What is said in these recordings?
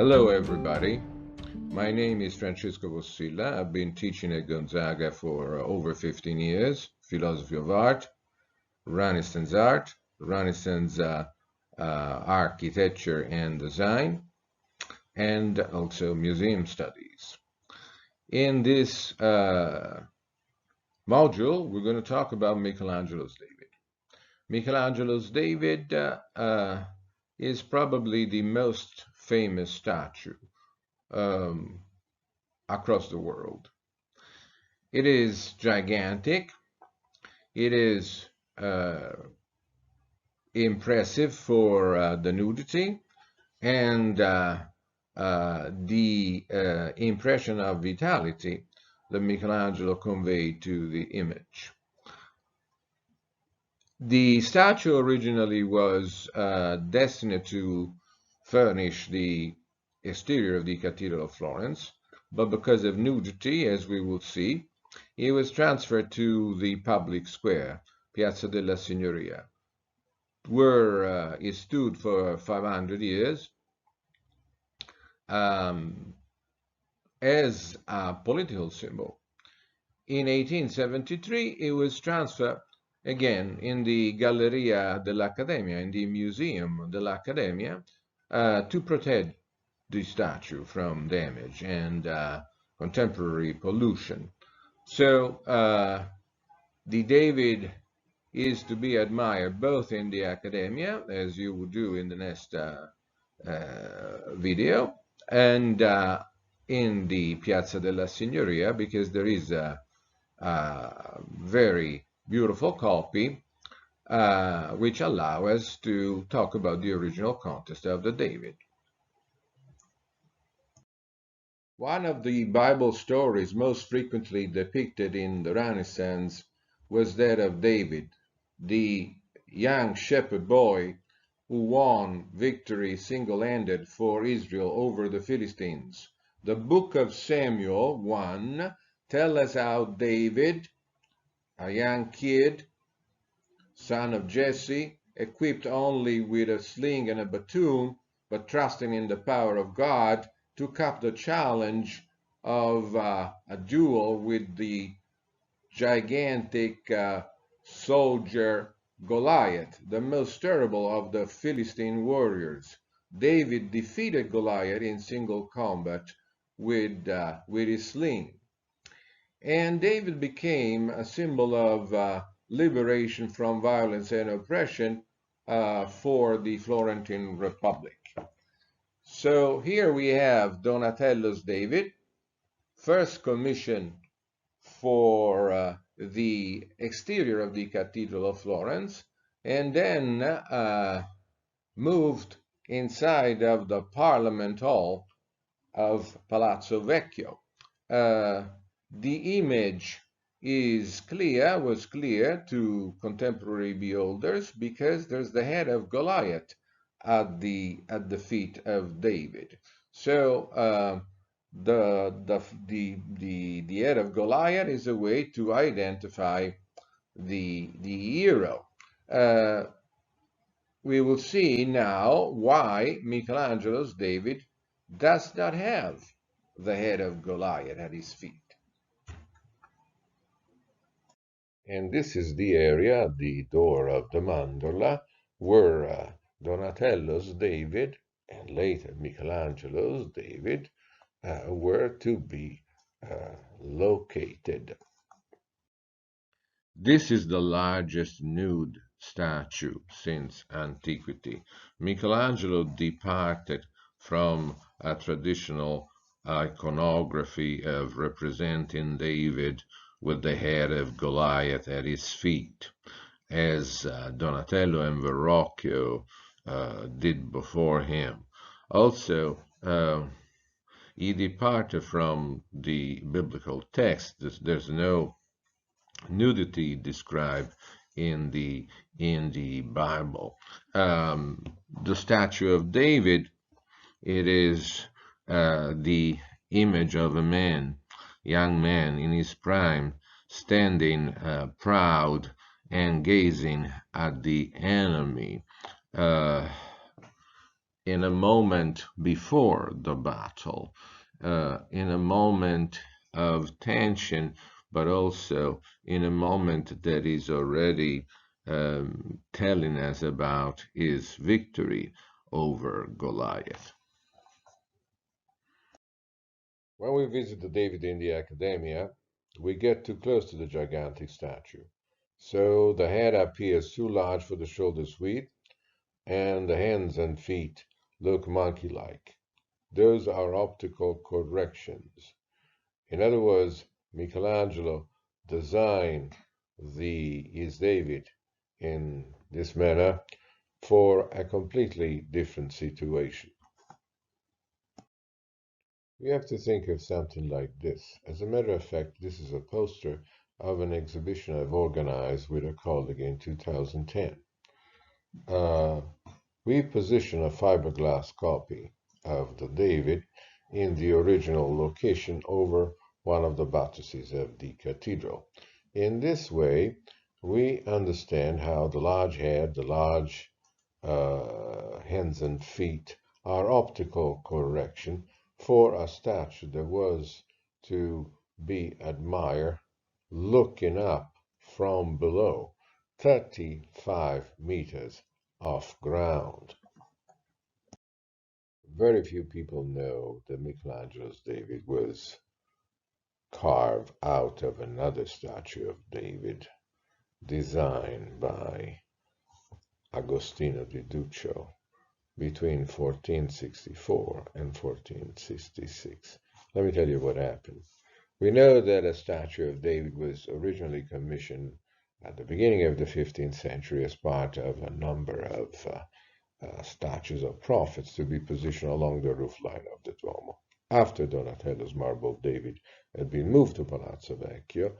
Hello everybody, my name is Francesco Vossilla. I've been teaching at Gonzaga for over 15 years, philosophy of art, Renaissance art, Renaissance architecture and design, and also museum studies. In this module, we're going to talk about Michelangelo's David. Michelangelo's David is probably the most famous statue across the world. It is gigantic. It is impressive for the nudity and the impression of vitality that Michelangelo conveyed to the image. The statue originally was destined to furnish the exterior of the Cathedral of Florence, but because of nudity, as we will see, it was transferred to the public square, Piazza della Signoria, where it stood for 500 years as a political symbol. In 1873, it was transferred again in the Galleria dell'Accademia, in the Museum dell'Accademia, to protect the statue from damage and contemporary pollution. So the David is to be admired both in the Accademia, as you will do in the next video, and in the Piazza della Signoria, because there is a very beautiful copy which allow us to talk about the original context of the David. One of the Bible stories most frequently depicted in the Renaissance was that of David, the young shepherd boy who won victory single-handed for Israel over the Philistines. The book of Samuel 1 tells us how David, a young kid, son of Jesse, equipped only with a sling and a batoon, but trusting in the power of God, took up the challenge of a duel with the gigantic soldier Goliath, the most terrible of the Philistine warriors. David defeated Goliath in single combat with his sling. And David became a symbol of liberation from violence and oppression for the Florentine Republic. So here we have Donatello's David, first commissioned for the exterior of the Cathedral of Florence, and then moved inside of the Parliament Hall of Palazzo Vecchio. The image was clear to contemporary beholders because there's the head of Goliath at the feet of David. So the head of Goliath is a way to identify the hero. We will see now why Michelangelo's David does not have the head of Goliath at his feet. And this is the area, the door of the mandorla, where Donatello's David and later Michelangelo's David were to be located. This is the largest nude statue since antiquity. Michelangelo departed from a traditional iconography of representing David with the head of Goliath at his feet, as Donatello and Verrocchio did before him. Also, he departed from the biblical text. There's no nudity described in the Bible. The statue of David, it is the image of a young man in his prime, standing proud and gazing at the enemy. in a moment before the battle, in a moment of tension, but also in a moment that is already telling us about his victory over Goliath. When we visit David in the Academia, we get too close to the gigantic statue. So the head appears too large for the shoulder's width, and the hands and feet look monkey-like. Those are optical corrections. In other words, Michelangelo designed his David in this manner for a completely different situation. We have to think of something like this. As a matter of fact, this is a poster of an exhibition I've organized with a colleague in 2010. We position a fiberglass copy of the David in the original location over one of the buttresses of the cathedral. In this way, we understand how the large head, the large hands and feet are optical correction for a statue that was to be admired looking up from below 35 meters off ground. Very few people know that Michelangelo's David was carved out of another statue of David designed by Agostino di Duccio between 1464 and 1466. Let me tell you what happened. We know that a statue of David was originally commissioned at the beginning of the 15th century as part of a number of statues of prophets to be positioned along the roofline of the Duomo. After Donatello's marble David had been moved to Palazzo Vecchio,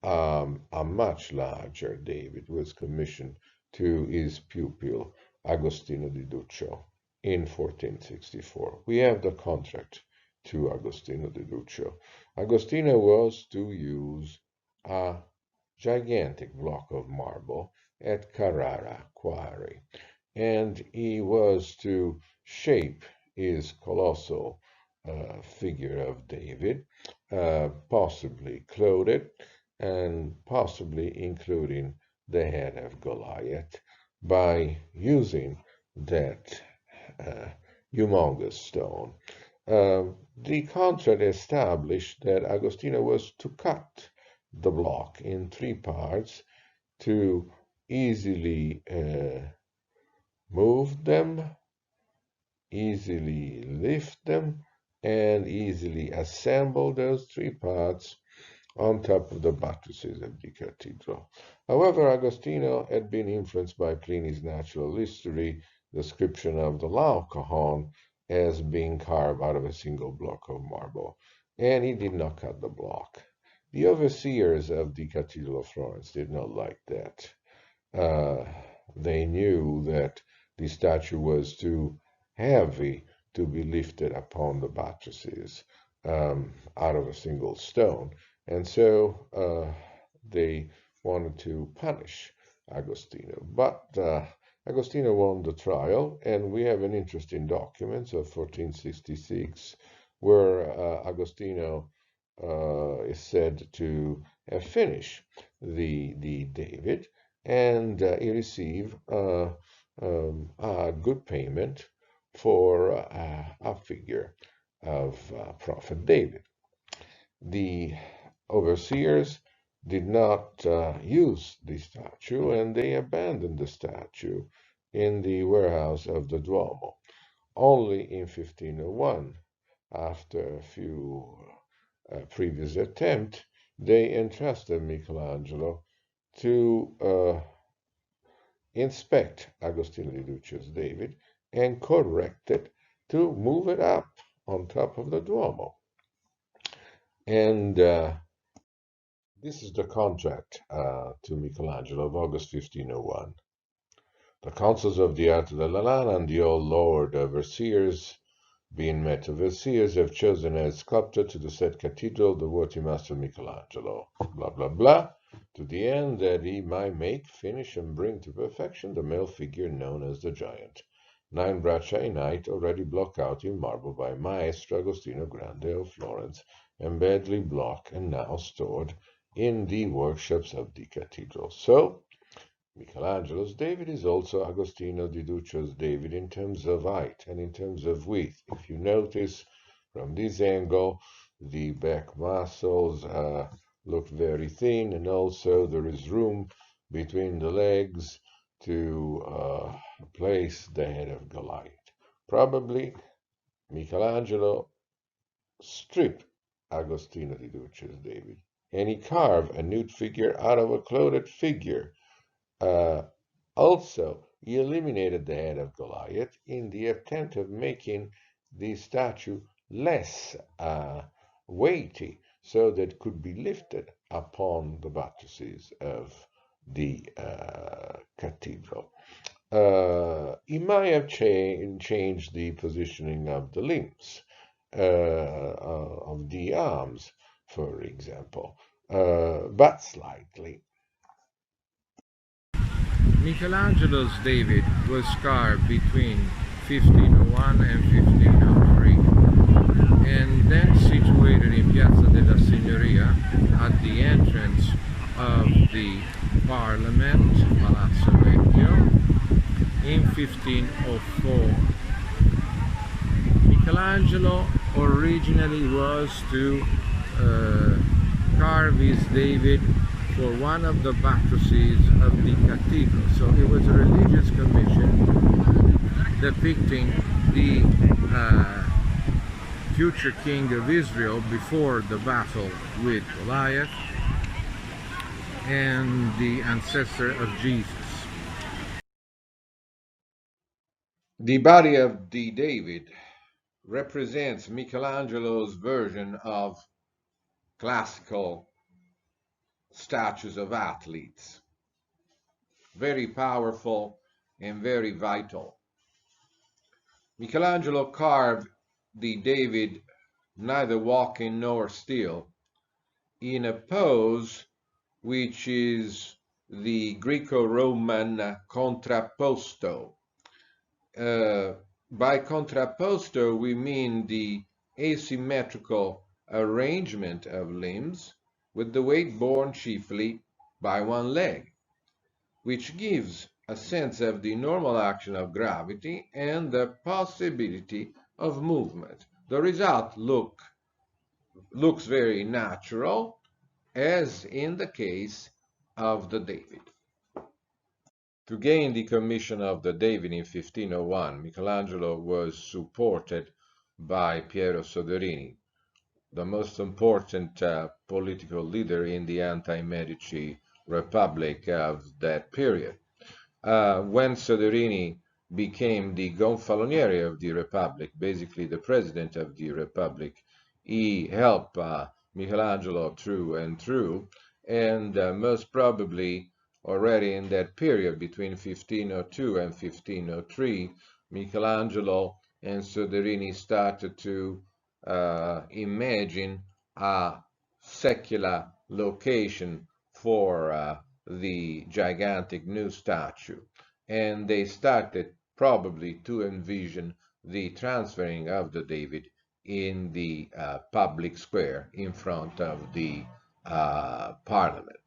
a much larger David was commissioned to his pupil Agostino di Duccio in 1464. We have the contract to Agostino di Duccio. Agostino was to use a gigantic block of marble at Carrara Quarry, and he was to shape his colossal figure of David, possibly clothed and possibly including the head of Goliath, by using that humongous stone. The contract established that Agostino was to cut the block in 3 parts to easily move them, easily lift them, and easily assemble those 3 parts on top of the buttresses of the cathedral. However, Agostino had been influenced by Pliny's natural history description of the Laocoon as being carved out of a single block of marble, and he did not cut the block. The overseers of the Cathedral of Florence did not like that. They knew that the statue was too heavy to be lifted upon the buttresses out of a single stone, and so they wanted to punish Agostino. But Agostino won the trial, and we have an interesting document of 1466 where Agostino is said to have finished the David, and he received a good payment for a figure of Prophet David. The overseers did not use the statue, and they abandoned the statue in the warehouse of the Duomo. Only in 1501, after a few previous attempts, they entrusted Michelangelo to inspect Agostino di Duccio's David and correct it to move it up on top of the Duomo. And this is the contract to Michelangelo of August 1501. The councils of the Arte della Lana and the old lord overseers, being met overseers, have chosen as sculptor to the said cathedral the worthy master Michelangelo, blah, blah, blah, to the end that he might make, finish, and bring to perfection the male figure known as the giant. 9 braccia in height, already blocked out in marble by Maestro Agostino Grande of Florence, and badly blocked and now stored in the workshops of the cathedral. So, Michelangelo's David is also Agostino di Duccio's David in terms of height and in terms of width. If you notice from this angle, the back muscles look very thin, and also there is room between the legs to place the head of Goliath. Probably Michelangelo stripped Agostino di Duccio's David, and he carved a nude figure out of a clothed figure. Also, he eliminated the head of Goliath in the attempt of making the statue less weighty so that it could be lifted upon the buttresses of the cathedral. He might have changed the positioning of the limbs, of the arms, for example, but slightly. Michelangelo's David was carved between 1501 and 1503 and then situated in Piazza della Signoria at the entrance of the Parliament, Palazzo Vecchio, in 1504. Michelangelo originally was to carve his David for one of the buttresses of the cathedral. So it was a religious commission depicting the future king of Israel before the battle with Goliath and the ancestor of Jesus. The body of the David represents Michelangelo's version of classical statues of athletes. Very powerful and very vital. Michelangelo carved the David neither walking nor still in a pose which is the Greco-Roman contrapposto. By contrapposto, we mean the asymmetrical arrangement of limbs with the weight borne chiefly by one leg, which gives a sense of the normal action of gravity and the possibility of movement. The result looks very natural, as in the case of the David. To gain the commission of the David in 1501, Michelangelo was supported by Piero Soderini, the most important political leader in the anti-Medici Republic of that period. When Soderini became the gonfaloniere of the Republic, basically the president of the Republic, he helped Michelangelo through and through, and most probably already in that period between 1502 and 1503, Michelangelo and Soderini started to imagine a secular location for the gigantic new statue, and they started probably to envision the transferring of the David in the public square in front of the Parliament.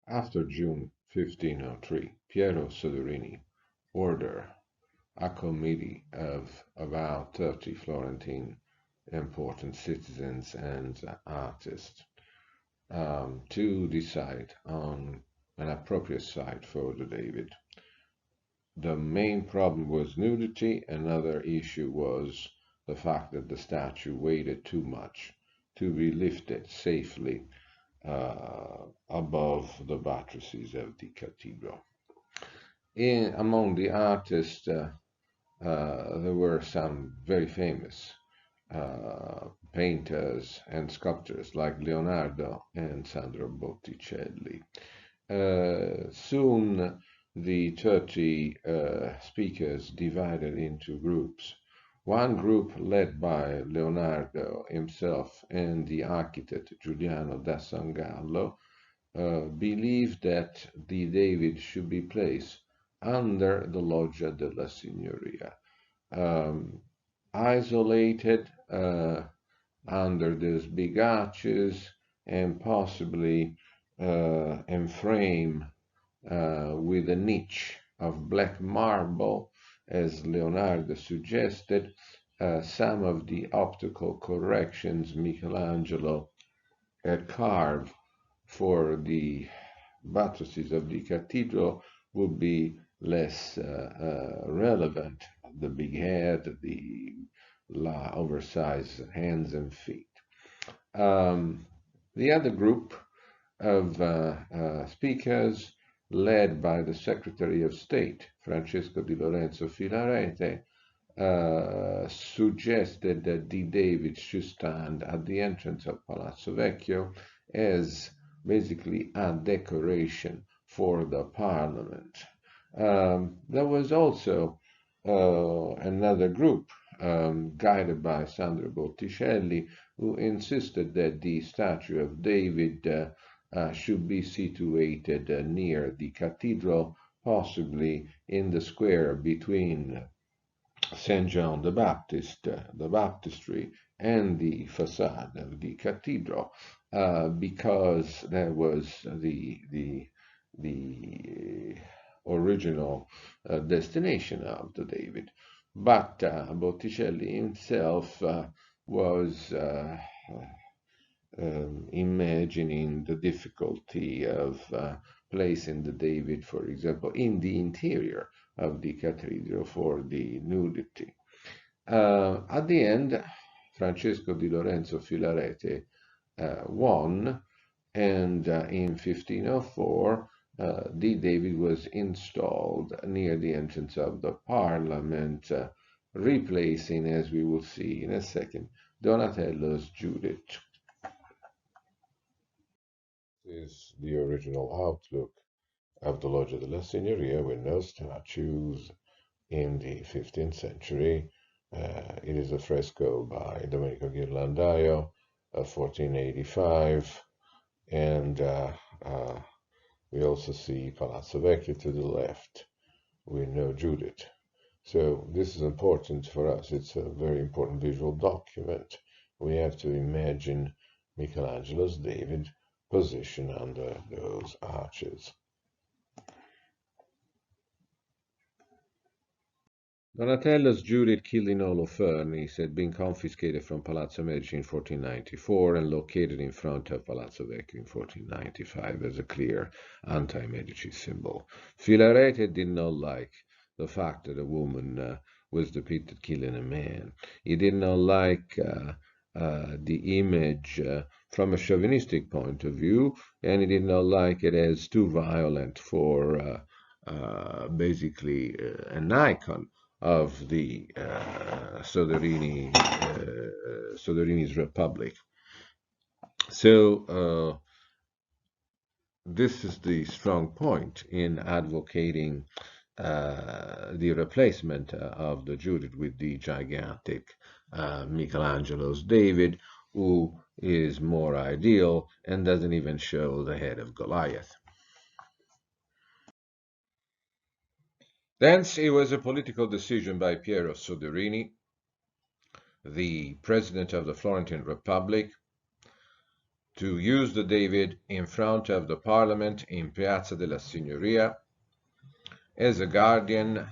After June 1503, Piero Soderini ordered a committee of about 30 Florentine important citizens and artists to decide on an appropriate site for the David. The main problem was nudity. Another issue was the fact that the statue weighed too much to be lifted safely above the buttresses of the cathedral. Among the artists, there were some very famous painters and sculptors like Leonardo and Sandro Botticelli. Soon the 30 speakers divided into groups. One group led by Leonardo himself and the architect Giuliano da Sangallo believed that the David should be placed under the Loggia della Signoria, isolated under those big arches and possibly enframed with a niche of black marble, as Leonardo suggested. Some of the optical corrections Michelangelo had carved for the buttresses of the cathedral would be less relevant. The big head, the oversized hands and feet. The other group of speakers, led by the Secretary of State, Francesco di Lorenzo Filarete, suggested that D. David should stand at the entrance of Palazzo Vecchio as basically a decoration for the parliament. There was also another group guided by Sandro Botticelli, who insisted that the statue of David should be situated near the cathedral, possibly in the square between St. John the Baptist, the baptistry, and the facade of the cathedral, because that was the original destination of the David. But Botticelli himself was imagining the difficulty of placing the David, for example, in the interior of the cathedral for the nudity. At the end, Francesco di Lorenzo Filarete won, and in 1504, the David was installed near the entrance of the parliament, replacing, as we will see in a second, Donatello's Judith. This is the original outlook of the Loggia della Signoria with no statues in the 15th century. It is a fresco by Domenico Ghirlandaio of 1485, and we also see Palazzo Vecchio to the left with no Judith. So this is important for us. It's a very important visual document. We have to imagine Michelangelo's David positioned under those arches. Donatello's Judith killed in Holofernes had been confiscated from Palazzo Medici in 1494 and located in front of Palazzo Vecchio in 1495 as a clear anti-Medici symbol. Filarete did not like the fact that a woman was depicted killing a man. He did not like the image from a chauvinistic point of view, and he did not like it as too violent for basically an icon of the Soderini's Republic. So this is the strong point in advocating the replacement of the Judith with the gigantic Michelangelo's David, who is more ideal and doesn't even show the head of Goliath. Thence it was a political decision by Piero Soderini, the president of the Florentine Republic, to use the David in front of the parliament in Piazza della Signoria as a guardian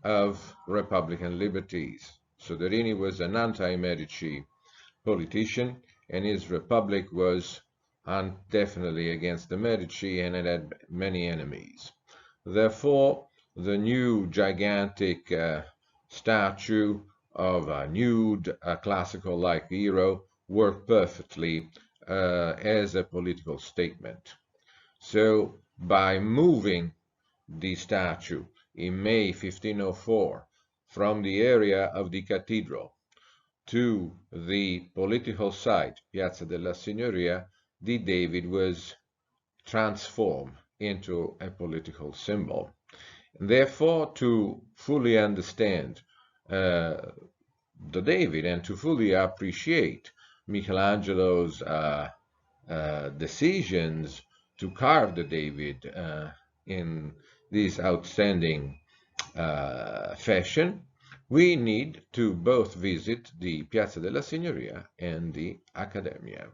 of Republican liberties. Soderini was an anti-Medici politician, and his republic was definitely against the Medici, and it had many enemies. Therefore, the new gigantic statue of a nude, classical-like hero worked perfectly as a political statement. So, by moving the statue in May 1504 from the area of the cathedral to the political site, Piazza della Signoria, the David was transformed into a political symbol. Therefore, to fully understand the David and to fully appreciate Michelangelo's decisions to carve the David in this outstanding fashion, we need to both visit the Piazza della Signoria and the Accademia.